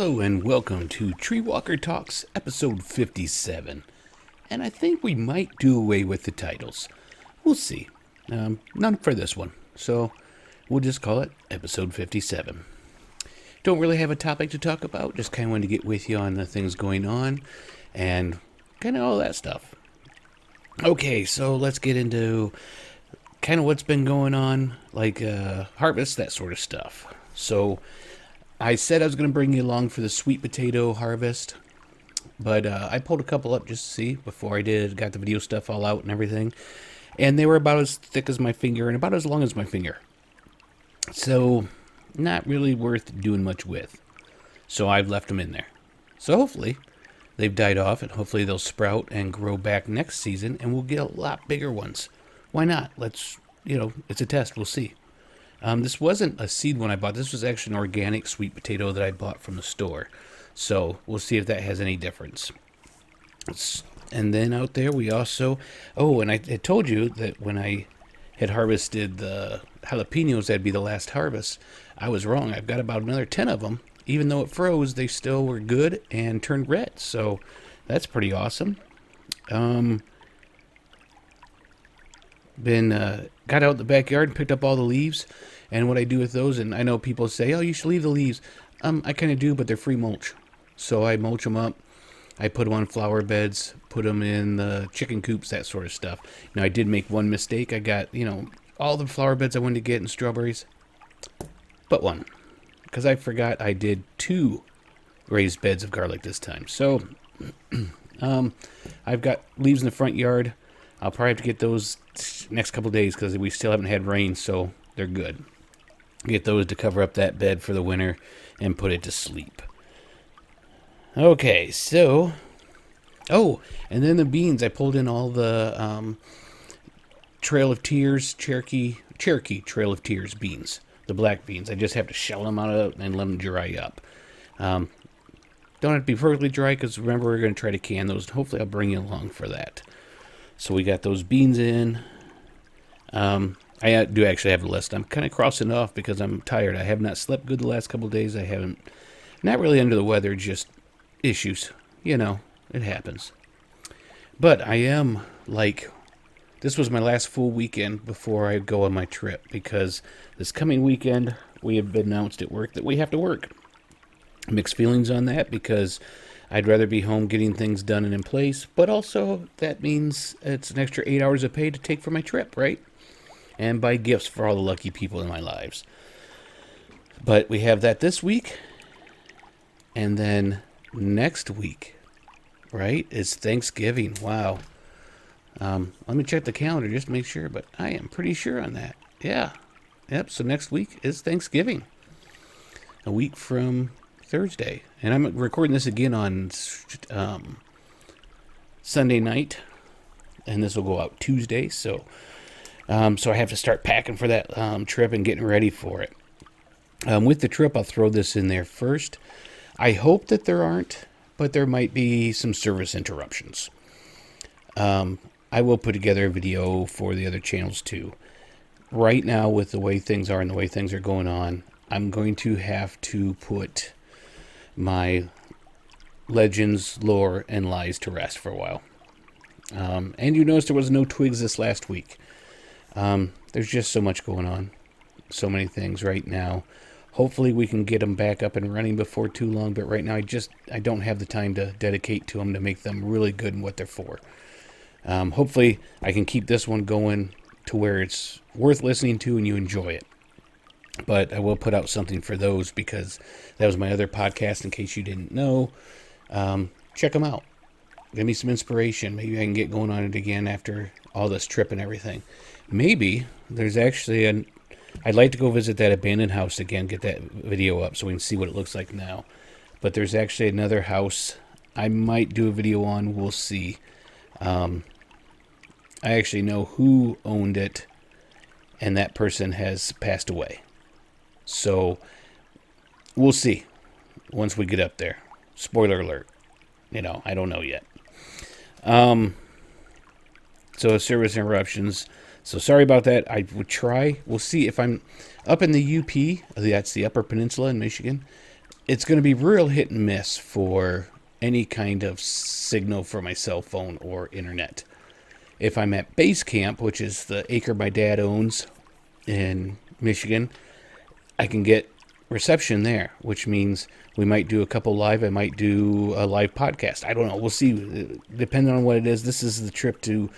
Hello and welcome to TreeWalker Talks episode 57. And I think we might do away with the titles. We'll see. None for this one. So we'll just call it episode 57. Don't really have a topic to talk about. Just kind of wanted to get with you on the things going on and kind of all that stuff. Okay, so let's get into kind of what's been going on, like harvest, that sort of stuff. So I said I was going to bring you along for the sweet potato harvest, but I pulled a couple up just to see before I got the video stuff all out and everything, and they were about as thick as my finger and about as long as my finger. So not really worth doing much with. So I've left them in there. So hopefully they've died off, and hopefully they'll sprout and grow back next season, and we'll get a lot bigger ones. Why not? Let's, it's a test. We'll see. This wasn't a seed one I bought. This was actually an organic sweet potato that I bought from the store. So we'll see if that has any difference. And then out there we also... Oh, and I told you that when I had harvested the jalapenos, that'd be the last harvest. I was wrong. I've got about another 10 of them. Even though it froze, they still were good and turned red. So that's pretty awesome. Got out in the backyard and picked up all the leaves, and what I do with those, and I know people say, oh, you should leave the leaves. I kind of do, but they're free mulch. So I mulch them up. I put them on flower beds, put them in the chicken coops, that sort of stuff. Now, I did make one mistake. I got, all the flower beds I wanted to get in strawberries, but one, because I forgot I did 2 raised beds of garlic this time. So I've got leaves in the front yard. I'll probably have to get those next couple of days because we still haven't had rain, so they're good. Get those to cover up that bed for the winter and put it to sleep. Okay, so... Oh, and then the beans. I pulled in all the Trail of Tears, Cherokee Trail of Tears beans. The black beans. I just have to shell them out and let them dry up. Don't have to be perfectly dry because remember we're going to try to can those. Hopefully I'll bring you along for that. So we got those beans in. I do actually have a list. I'm kind of crossing it off because I'm tired. I have not slept good the last couple of days. I haven't, not really under the weather, just issues. It happens. But I am this was my last full weekend before I go on my trip because this coming weekend we have been announced at work that we have to work. Mixed feelings on that because I'd rather be home getting things done and in place, but also that means it's an extra 8 hours of pay to take for my trip, right? And buy gifts for all the lucky people in my lives. But we have that this week, and then next week, right, is Thanksgiving. Wow. Let me check the calendar just to make sure, but I am pretty sure on that. Yeah. Yep, so next week is Thanksgiving. A week from Thursday. And I'm recording this again on Sunday night, and this will go out Tuesday, so I have to start packing for that trip and getting ready for it. With the trip, I'll throw this in there first. I hope that there aren't, but there might be some service interruptions. I will put together a video for the other channels too. Right now, with the way things are and the way things are going on, I'm going to have to put my legends, lore, and lies to rest for a while. And you noticed there was no twigs this last week. There's just so much going on. So many things right now. Hopefully we can get them back up and running before too long, but right now I don't have the time to dedicate to them to make them really good in what they're for. Hopefully I can keep this one going to where it's worth listening to and you enjoy it. But I will put out something for those because that was my other podcast in case you didn't know. Check them out. Give me some inspiration. Maybe I can get going on it again after all this trip and everything. Maybe there's actually I'd like to go visit that abandoned house again, get that video up so we can see what it looks like now. But there's actually another house I might do a video on. We'll see. I actually know who owned it, and that person has passed away. So we'll see once we get up there. Spoiler alert. I don't know yet. So service interruptions. So sorry about that. I would try. We'll see if I'm up in the UP. That's the Upper Peninsula in Michigan. it's going to be real hit and miss for any kind of signal for my cell phone or internet. If I'm at base camp, which is the acre my dad owns in Michigan, I can get reception there, which means we might do a couple live. I might do a live podcast. I don't know. We'll see. Depending on what it is, this is the trip to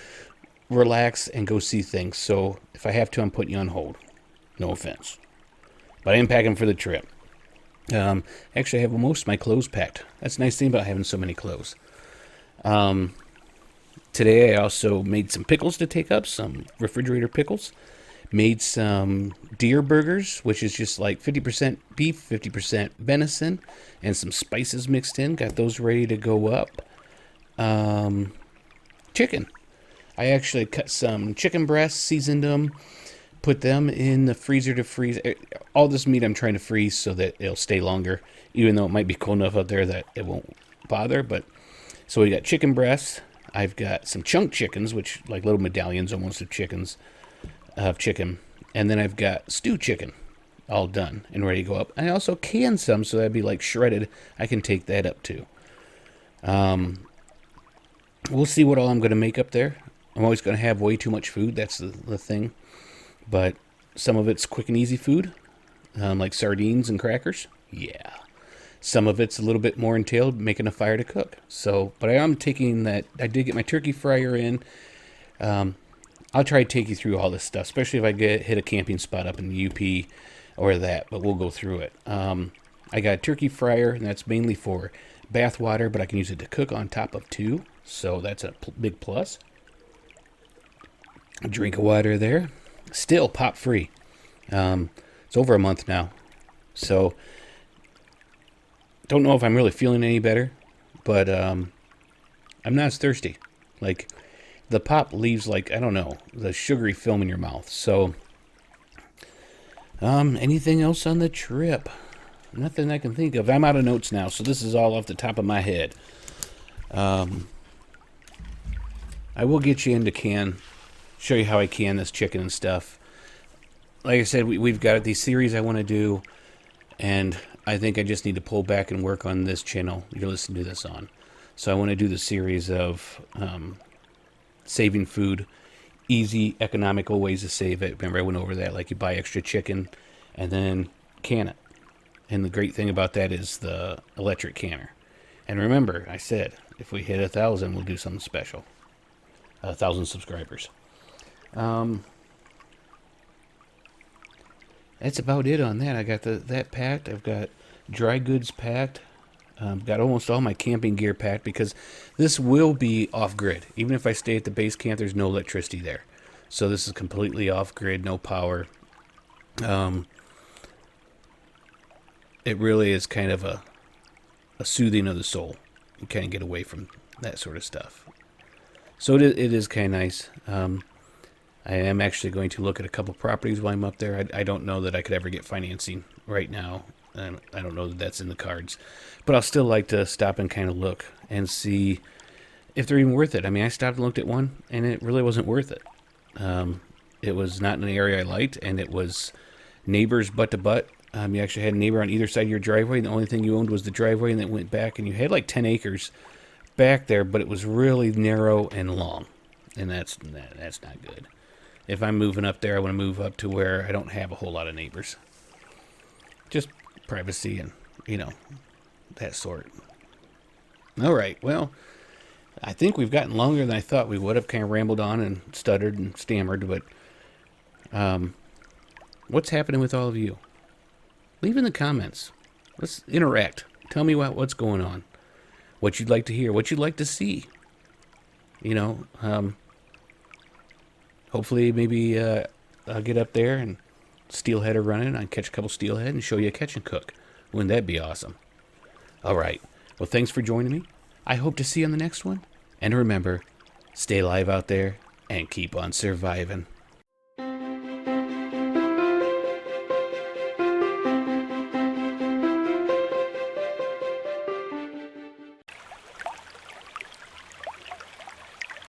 relax and go see things. So if I have to, I'm putting you on hold. No offense. But I am packing for the trip. Actually, I have most of my clothes packed. That's the nice thing about having so many clothes. Today I also made some pickles to take up, some refrigerator pickles. Made some deer burgers, which is just like 50% beef, 50% venison, and some spices mixed in. Got those ready to go up. Chicken. I actually cut some chicken breasts, seasoned them, put them in the freezer to freeze. All this meat I'm trying to freeze so that it'll stay longer, even though it might be cold enough out there that it won't bother. But so we got chicken breasts. I've got some chunk chickens, which like little medallions almost of chickens. Of chicken, and then I've got stew chicken all done and ready to go up. I also canned some, so that'd be like shredded. I can take that up too. We'll see what all I'm going to make up there. I'm always going to have way too much food. That's the thing. But some of it's quick and easy food, like sardines and crackers. Yeah. Some of it's a little bit more entailed making a fire to cook. So, but I am taking that. I did get my turkey fryer in. I'll try to take you through all this stuff, especially if I hit a camping spot up in the UP or that, but we'll go through it. I got a turkey fryer, and that's mainly for bath water, but I can use it to cook on top of too, so that's a big plus. A drink of water there. Still pop-free. It's over a month now, so don't know if I'm really feeling any better, but I'm not as thirsty. Like, the pop leaves, like, I don't know, the sugary film in your mouth. So, anything else on the trip? Nothing I can think of. I'm out of notes now, so this is all off the top of my head. I will get you into show you how I can this chicken and stuff. Like I said, we've got these series I want to do, and I think I just need to pull back and work on this channel you're listening to this on. So I want to do the series of saving food, easy, economical ways to save it. Remember, I went over that, like you buy extra chicken and then can it. And the great thing about that is the electric canner. And remember, I said, if we hit 1,000, we'll do something special. 1,000 subscribers. That's about it on that. I got that packed. I've got dry goods packed. Got almost all my camping gear packed because this will be off-grid. Even if I stay at the base camp, there's no electricity there. So this is completely off-grid, no power. It really is kind of a soothing of the soul. You kind of get away from that sort of stuff. So it is kind of nice. I am actually going to look at a couple properties while I'm up there. I don't know that I could ever get financing right now. I don't know that that's in the cards. But I'll still like to stop and kind of look and see if they're even worth it. I mean, I stopped and looked at one, and it really wasn't worth it. It was not in an area I liked, and it was neighbors butt to butt. You actually had a neighbor on either side of your driveway, and the only thing you owned was the driveway, and then went back, and you had like 10 acres back there, but it was really narrow and long, and that's not good. If I'm moving up there, I want to move up to where I don't have a whole lot of neighbors. Just privacy and, that sort. All right, well, I think we've gotten longer than I thought we would have. Kind of rambled on and stuttered and stammered, but what's happening with all of you? Leave in the comments. Let's interact. Tell me what's going on. What you'd like to hear. What you'd like to see. Hopefully maybe I'll get up there and steelhead are running. I'll catch a couple steelhead and show you a catch and cook. Wouldn't that be awesome? All right. Well, thanks for joining me. I hope to see you on the next one. And remember, stay alive out there and keep on surviving.